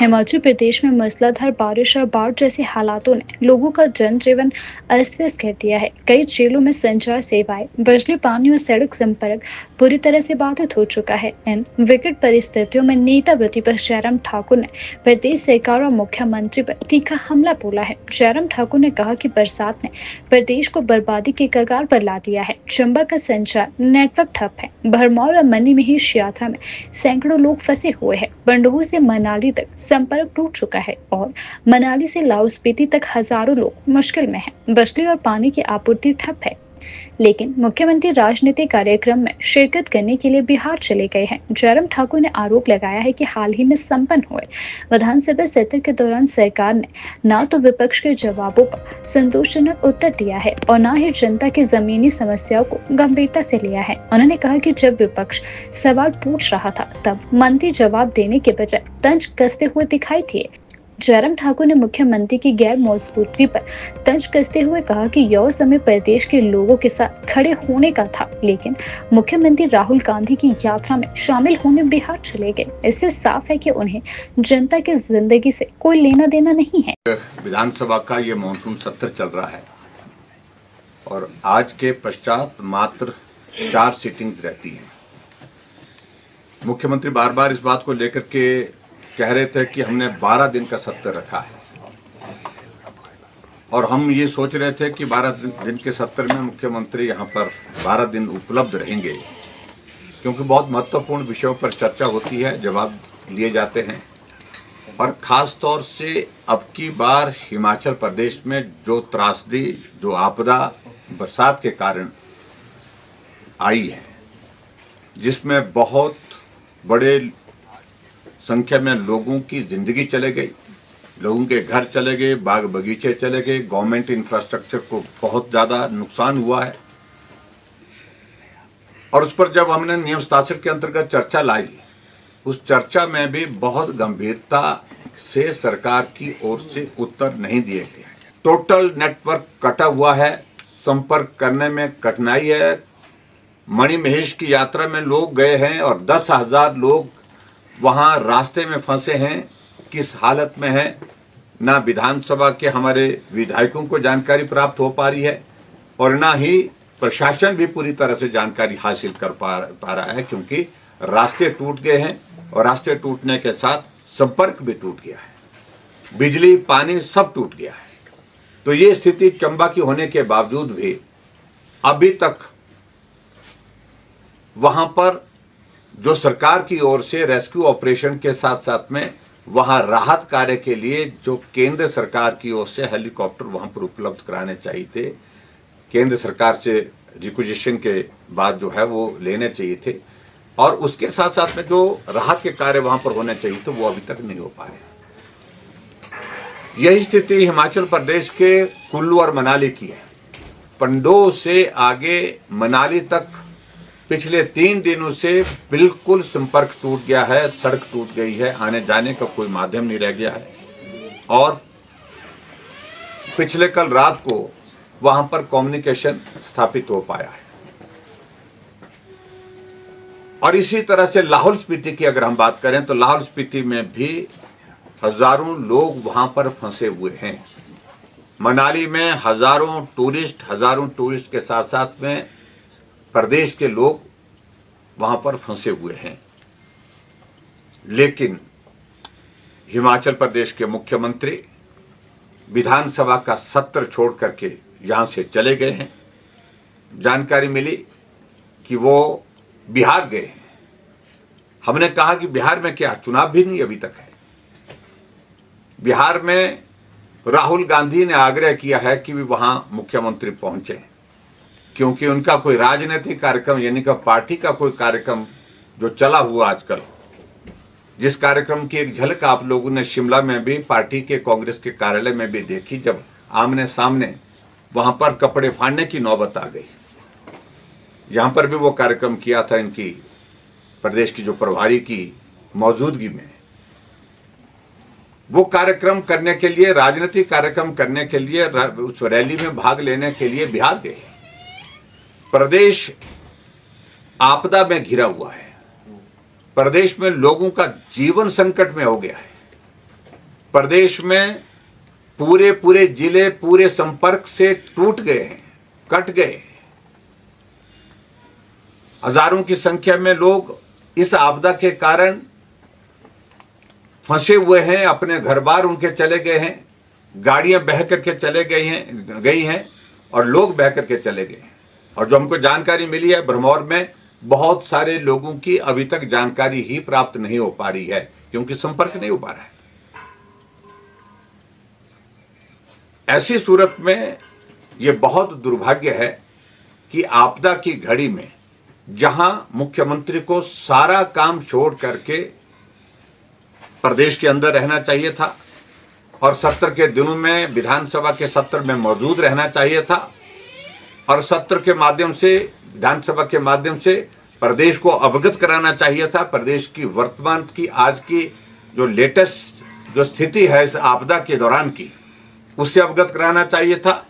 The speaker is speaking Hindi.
हिमाचल प्रदेश में मूसलाधार बारिश और बाढ़ जैसे हालातों ने लोगों का जनजीवन अस्त व्यस्त कर दिया है। कई जिलों में संचार सेवाएं, बिजली, पानी और सड़क संपर्क पूरी तरह से बाधित हो चुका है। इन विकट परिस्थितियों में नेता प्रतिपक्ष जयराम ठाकुर ने प्रदेश सरकार और मुख्यमंत्री पर तीखा हमला बोला है। जयराम ठाकुर ने कहा कि बरसात ने प्रदेश को बर्बादी के कगार पर ला दिया है। चंबा का संचार नेटवर्क ठप है। भरमौर और मनी महेश यात्रा में सैकड़ों लोग फंसे हुए हैं। बंडोह से मनाली तक संपर्क टूट चुका है और मनाली से लाहौल स्पीति तक हजारों लोग मुश्किल में हैं। बिजली और पानी की आपूर्ति ठप है। लेकिन मुख्यमंत्री राजनीतिक कार्यक्रम में शिरकत करने के लिए बिहार चले गए हैं। जयराम ठाकुर ने आरोप लगाया है कि हाल ही में संपन्न हुए विधानसभा सत्र के दौरान सरकार ने न तो विपक्ष के जवाबों का संतोषजनक उत्तर दिया है और न ही जनता की जमीनी समस्याओं को गंभीरता से लिया है। उन्होंने कहा कि जब विपक्ष सवाल पूछ रहा था तब मंत्री जवाब देने के बजाय तंज कसते हुए दिखाई दिए। जयराम ठाकुर ने मुख्यमंत्री की गैर मौजूदगी पर तंज कसते हुए कहा कि यह समय प्रदेश के लोगों के साथ खड़े होने का था, लेकिन मुख्यमंत्री राहुल गांधी की यात्रा में शामिल होने बिहार चले गए। इससे साफ है कि उन्हें जनता की जिंदगी से कोई लेना देना नहीं है। विधानसभा का ये मानसून सत्र चल रहा है और आज के पश्चात मात्र 4 सीटिंग्स रहती हैं। मुख्यमंत्री बार बार इस बात को लेकर के कह रहे थे कि हमने 12 दिन का सत्र रखा है और हम ये सोच रहे थे कि 12 दिन के सत्र में मुख्यमंत्री यहाँ पर 12 दिन उपलब्ध रहेंगे, क्योंकि बहुत महत्वपूर्ण विषयों पर चर्चा होती है, जवाब लिए जाते हैं। और ख़ास तौर से अब की बार हिमाचल प्रदेश में जो त्रासदी, जो आपदा बरसात के कारण आई है, जिसमें बहुत बड़े संख्या में लोगों की जिंदगी चले गई, लोगों के घर चले गए, बाग बगीचे चले गए, गवर्नमेंट इंफ्रास्ट्रक्चर को बहुत ज़्यादा नुकसान हुआ है। और उस पर जब हमने नियम 67 के अंतर्गत चर्चा लाई, उस चर्चा में भी बहुत गंभीरता से सरकार की ओर से उत्तर नहीं दिए गए। टोटल नेटवर्क कटा हुआ है, संपर्क करने में कठिनाई है। मणि महेश की यात्रा में लोग गए हैं और 10,000 लोग वहाँ रास्ते में फंसे हैं। किस हालत में है, ना विधानसभा के हमारे विधायकों को जानकारी प्राप्त हो पा रही है और ना ही प्रशासन भी पूरी तरह से जानकारी हासिल कर पा रहा है, क्योंकि रास्ते टूट गए हैं और रास्ते टूटने के साथ संपर्क भी टूट गया है, बिजली पानी सब टूट गया है। तो ये स्थिति चंबा की होने के बावजूद भी अभी तक वहां पर जो सरकार की ओर से रेस्क्यू ऑपरेशन के साथ साथ में वहां राहत कार्य के लिए जो केंद्र सरकार की ओर से हेलीकॉप्टर वहां पर उपलब्ध कराने चाहिए थे, केंद्र सरकार से रिक्विजिशन के बाद जो है वो लेने चाहिए थे, और उसके साथ साथ में जो राहत के कार्य वहां पर होने चाहिए थे वो अभी तक नहीं हो पाए। यही स्थिति हिमाचल प्रदेश के कुल्लू और मनाली की है। पंडोह से आगे मनाली तक पिछले 3 दिनों से बिल्कुल संपर्क टूट गया है, सड़क टूट गई है, आने जाने का कोई माध्यम नहीं रह गया है और पिछले कल रात को वहां पर कम्युनिकेशन स्थापित हो पाया है। और इसी तरह से लाहौल स्पीति की अगर हम बात करें तो लाहौल स्पीति में भी हजारों लोग वहां पर फंसे हुए हैं। मनाली में हजारों टूरिस्ट के साथ साथ में प्रदेश के लोग वहां पर फंसे हुए हैं। लेकिन हिमाचल प्रदेश के मुख्यमंत्री विधानसभा का सत्र छोड़ करके यहां से चले गए हैं। जानकारी मिली कि वो बिहार गए हैं। हमने कहा कि बिहार में क्या चुनाव भी नहीं अभी तक है। बिहार में राहुल गांधी ने आग्रह किया है कि वहां मुख्यमंत्री पहुंचे, क्योंकि उनका कोई राजनीतिक कार्यक्रम यानी कि पार्टी का कोई कार्यक्रम जो चला हुआ आजकल, जिस कार्यक्रम की एक झलक आप लोगों ने शिमला में भी पार्टी के कांग्रेस के कार्यालय में भी देखी, जब आमने सामने वहां पर कपड़े फाड़ने की नौबत आ गई। यहां पर भी वो कार्यक्रम किया था इनकी प्रदेश की जो प्रभारी की मौजूदगी में। वो कार्यक्रम करने के लिए, राजनीतिक कार्यक्रम करने के लिए, उस रैली में भाग लेने के लिए बिहार गए। प्रदेश आपदा में घिरा हुआ है, प्रदेश में लोगों का जीवन संकट में हो गया है। प्रदेश में पूरे पूरे जिले पूरे संपर्क से टूट गए हैं, कट गए। हजारों की संख्या में लोग इस आपदा के कारण फंसे हुए हैं, अपने घर बार उनके चले गए हैं, गाड़ियां बह करके चले गई हैं और लोग बह करके चले गए हैं। और जो हमको जानकारी मिली है, भरमौर में बहुत सारे लोगों की अभी तक जानकारी ही प्राप्त नहीं हो पा रही है, क्योंकि संपर्क नहीं हो पा रहा है। ऐसी सूरत में ये बहुत दुर्भाग्य है कि आपदा की घड़ी में जहां मुख्यमंत्री को सारा काम छोड़ करके प्रदेश के अंदर रहना चाहिए था और सत्र के दिनों में विधानसभा के सत्र में मौजूद रहना चाहिए था और सत्र के माध्यम से, विधानसभा के माध्यम से प्रदेश को अवगत कराना चाहिए था। प्रदेश की वर्तमान की, आज की जो लेटेस्ट जो स्थिति है इस आपदा के दौरान की, उससे अवगत कराना चाहिए था।